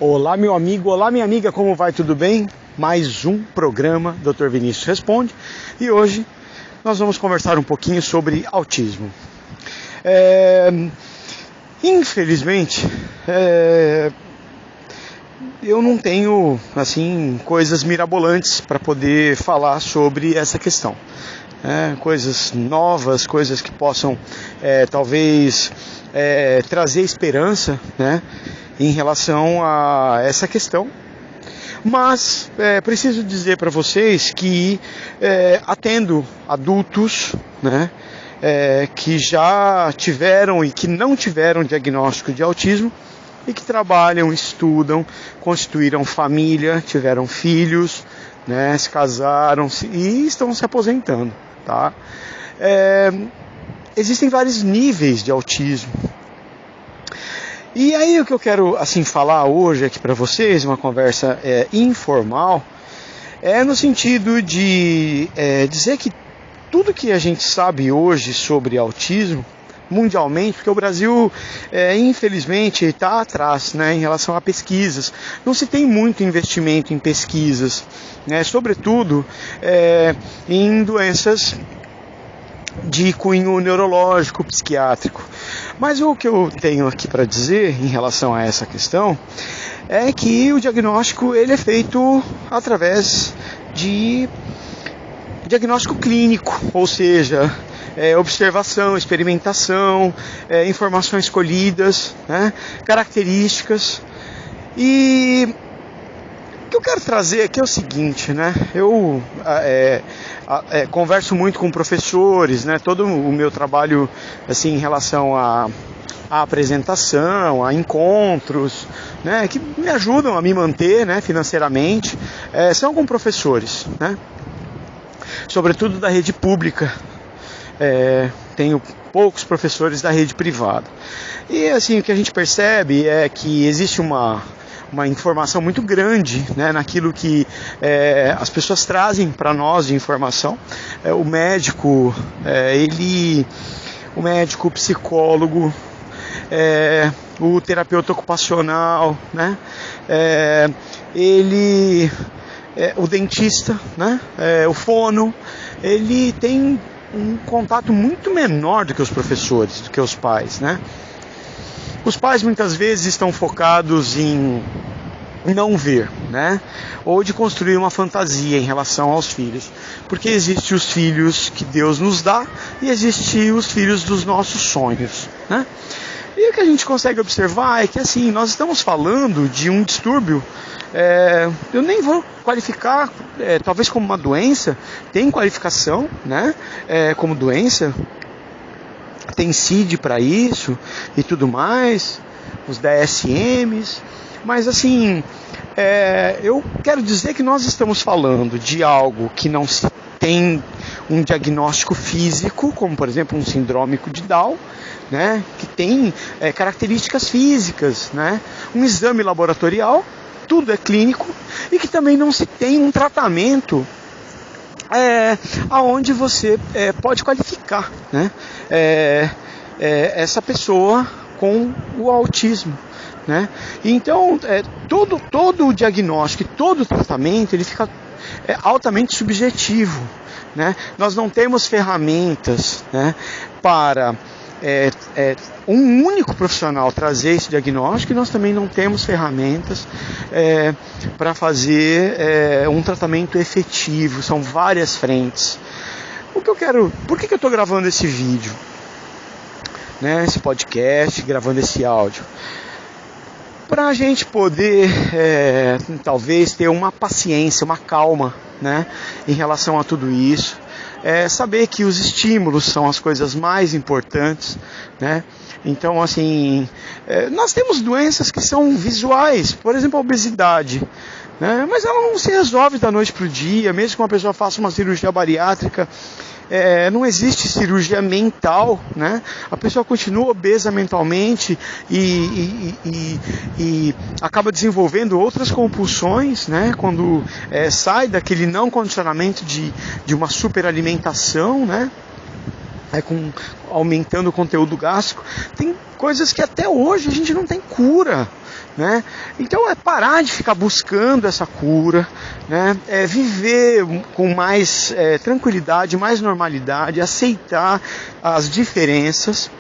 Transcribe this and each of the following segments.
Olá meu amigo, olá minha amiga, como vai? Tudo bem? Mais um programa Dr. Vinícius Responde e hoje nós vamos conversar um pouquinho sobre autismo. Infelizmente, eu não tenho assim coisas mirabolantes para poder falar sobre essa questão. Coisas novas, coisas que possam talvez trazer esperança, né, em relação a essa questão. Mas preciso dizer para vocês que atendo adultos, né, que já tiveram e que não tiveram diagnóstico de autismo e que trabalham, estudam, constituíram família, tiveram filhos, né, se casaram e estão se aposentando. Tá? Existem vários níveis de autismo. E aí o que eu quero assim falar hoje aqui para vocês, uma conversa informal, no sentido de dizer que tudo que a gente sabe hoje sobre autismo, mundialmente, porque o Brasil infelizmente está atrás, né, em relação a pesquisas, não se tem muito investimento em pesquisas, né, sobretudo em doenças de cunho neurológico, psiquiátrico. Mas o que eu tenho aqui para dizer em relação a essa questão é que o diagnóstico ele é feito através de diagnóstico clínico, ou seja, observação, experimentação, informações colhidas, né, características. E o que eu quero trazer aqui é o seguinte, né? Eu converso muito com professores, né? Todo o meu trabalho assim, em relação à apresentação, a encontros, né, que me ajudam a me manter, né, financeiramente, são com professores, né? Sobretudo da rede pública. Tenho poucos professores da rede privada. E assim, o que a gente percebe é que existe uma informação muito grande, né, naquilo que as pessoas trazem para nós de informação. O médico, o psicólogo, o terapeuta ocupacional, né, o dentista, né, o fono, ele tem um contato muito menor do que os professores, do que os pais, né? Os pais muitas vezes estão focados em não ver, né? Ou de construir uma fantasia em relação aos filhos. Porque existem os filhos que Deus nos dá e existem os filhos dos nossos sonhos, né? E o que a gente consegue observar é que assim, nós estamos falando de um distúrbio, eu nem vou qualificar talvez como uma doença, tem qualificação, né, como doença, tem CID para isso e tudo mais, os DSMs, mas assim, eu quero dizer que nós estamos falando de algo que não se tem um diagnóstico físico, como por exemplo um síndrome de Down, né, que tem características físicas, né, um exame laboratorial, tudo é clínico, e que também não se tem um tratamento aonde você pode qualificar, né, essa pessoa com o autismo, né? Então todo o diagnóstico e todo o tratamento ele fica altamente subjetivo, né? Nós não temos ferramentas, né, para um único profissional trazer esse diagnóstico, e nós também não temos ferramentas para fazer um tratamento efetivo. São várias frentes. Por que eu estou gravando esse vídeo, né, esse podcast, gravando esse áudio? Para a gente poder talvez ter uma paciência, uma calma, né, em relação a tudo isso. Saber que os estímulos são as coisas mais importantes, né? Então, assim, nós temos doenças que são visuais, por exemplo, a obesidade, né? Mas ela não se resolve da noite para o dia, mesmo que uma pessoa faça uma cirurgia bariátrica. Não existe cirurgia mental, né? A pessoa continua obesa mentalmente e acaba desenvolvendo outras compulsões, né? Quando sai daquele não condicionamento de uma superalimentação, né? Aumentando o conteúdo gástrico. Tem coisas que até hoje a gente não tem cura, né? Então é parar de ficar buscando essa cura, né? É viver com mais tranquilidade, mais normalidade, aceitar as diferenças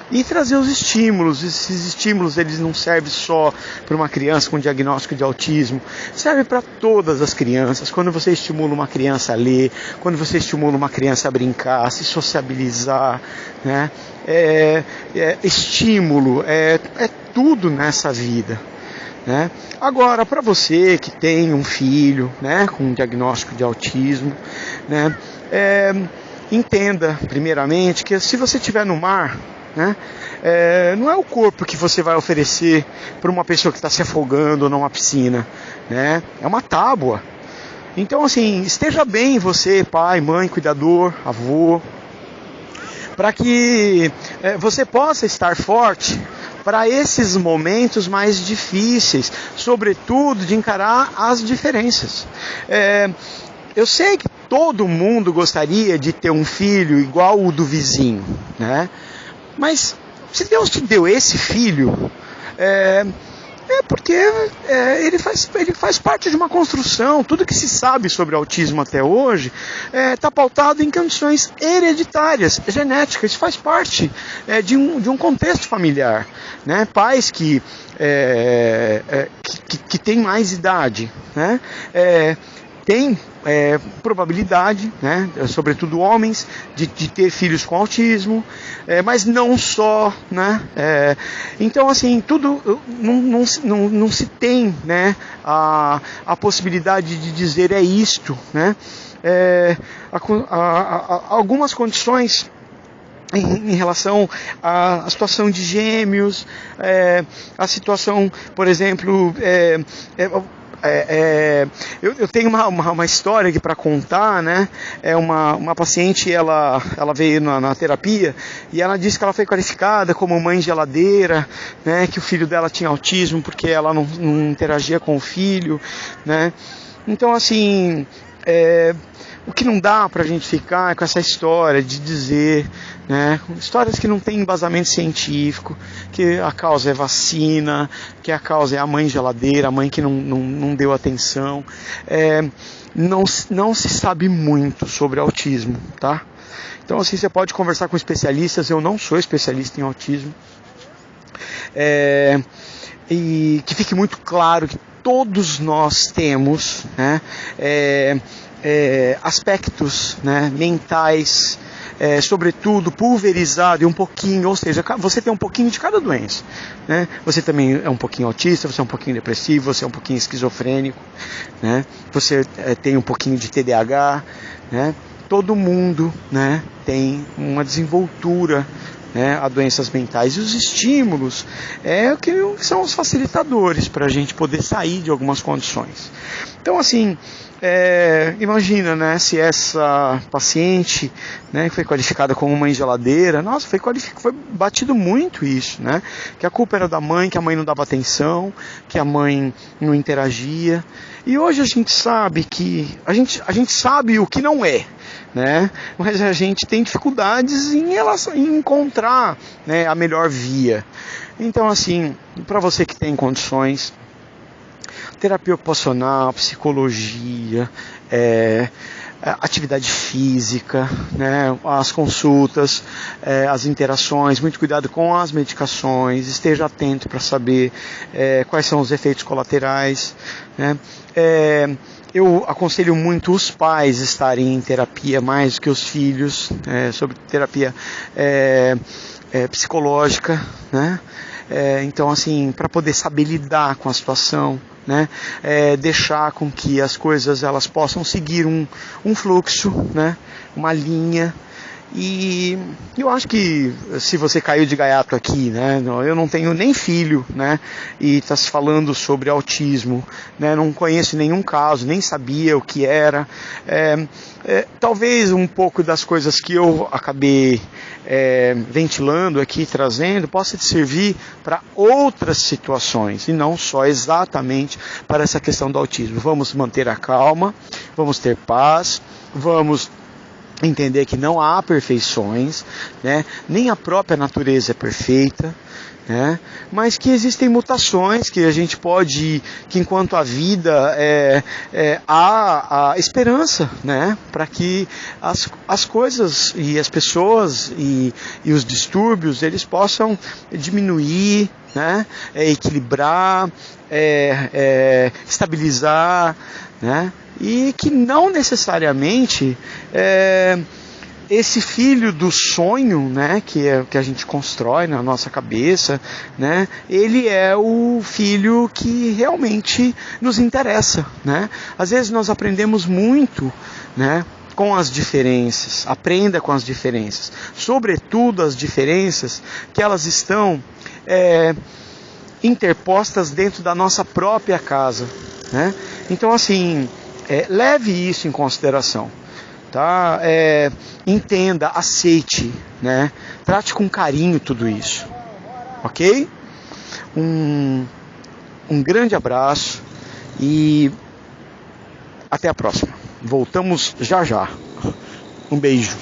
e trazer os estímulos. Esses estímulos, eles não servem só para uma criança com diagnóstico de autismo, serve para todas as crianças. Quando você estimula uma criança a ler, quando você estimula uma criança a brincar, a se sociabilizar, né? Estímulo é tudo nessa vida, né? Agora, para você que tem um filho, né, com um diagnóstico de autismo, né, entenda primeiramente que se você estiver no mar, né, não é o corpo que você vai oferecer para uma pessoa que está se afogando numa piscina, né? É uma tábua. Então, assim, esteja bem você, pai, mãe, cuidador, avô, para que você possa estar forte para esses momentos mais difíceis, sobretudo de encarar as diferenças. Eu sei que todo mundo gostaria de ter um filho igual o do vizinho, né? Mas se Deus te deu esse filho, porque ele faz parte de uma construção. Tudo que se sabe sobre autismo até hoje está pautado em condições hereditárias, genéticas. Isso faz parte de um contexto familiar, né? Pais que têm mais idade, né? Tem probabilidade, né, sobretudo homens, de ter filhos com autismo, mas não só, né? Então, assim, tudo não se tem, né, a possibilidade de dizer é isto, né? Algumas condições em relação à situação de gêmeos, a situação, por exemplo, eu tenho uma história aqui para contar, né? Uma paciente, ela veio na terapia e ela disse que ela foi qualificada como mãe geladeira, né? Que o filho dela tinha autismo porque ela não interagia com o filho, né? Então, assim, o que não dá para a gente ficar é com essa história de dizer, né, histórias que não têm embasamento científico, que a causa é vacina, que a causa é a mãe geladeira, a mãe que não deu atenção. Não se sabe muito sobre autismo, tá? Então, assim, você pode conversar com especialistas. Eu não sou especialista em autismo. E que fique muito claro que todos nós temos, né, aspectos, né, mentais, sobretudo pulverizado e um pouquinho, ou seja, você tem um pouquinho de cada doença, né? Você também é um pouquinho autista, você é um pouquinho depressivo, você é um pouquinho esquizofrênico, né? Você tem um pouquinho de TDAH, né? Todo mundo, né, tem uma desenvoltura, né, a doenças mentais, e os estímulos que são os facilitadores para a gente poder sair de algumas condições. Então, assim, imagina, né, se essa paciente, né, que foi qualificada como mãe geladeira, nossa, foi batido muito isso, né, que a culpa era da mãe, que a mãe não dava atenção, que a mãe não interagia. E hoje a gente sabe que a gente sabe o que não é, né? Mas a gente tem dificuldades em encontrar, né, a melhor via. Então, assim, para você que tem condições, terapia ocupacional, psicologia, atividade física, né, as consultas, as interações, muito cuidado com as medicações, esteja atento para saber quais são os efeitos colaterais, né? Eu aconselho muito os pais estarem em terapia mais do que os filhos, sobre terapia psicológica, né? Então, assim, para poder saber lidar com a situação, né? Deixar com que as coisas elas possam seguir um fluxo, né? Uma linha. E eu acho que se você caiu de gaiato aqui, né, eu não tenho nem filho, né, e está se falando sobre autismo, né, não conheço nenhum caso, nem sabia o que era. Talvez um pouco das coisas que eu acabei ventilando aqui, trazendo, possa te servir para outras situações e não só exatamente para essa questão do autismo. Vamos manter a calma, vamos ter paz, vamos entender que não há perfeições, né? Nem a própria natureza é perfeita, né? Mas que existem mutações, que a gente pode, que enquanto a vida há a esperança, né? Para que as coisas e as pessoas e os distúrbios eles possam diminuir, né? Equilibrar, estabilizar, né? E que não necessariamente esse filho do sonho, né, que é o que a gente constrói na nossa cabeça, né, ele é o filho que realmente nos interessa, né? Às vezes nós aprendemos muito, né, com as diferenças. Aprenda com as diferenças, sobretudo as diferenças que elas estão interpostas dentro da nossa própria casa, né? Então, assim, leve isso em consideração. Tá? Entenda, aceite, né? Trate com carinho tudo isso, ok? Um grande abraço e até a próxima. Voltamos já já. Um beijo.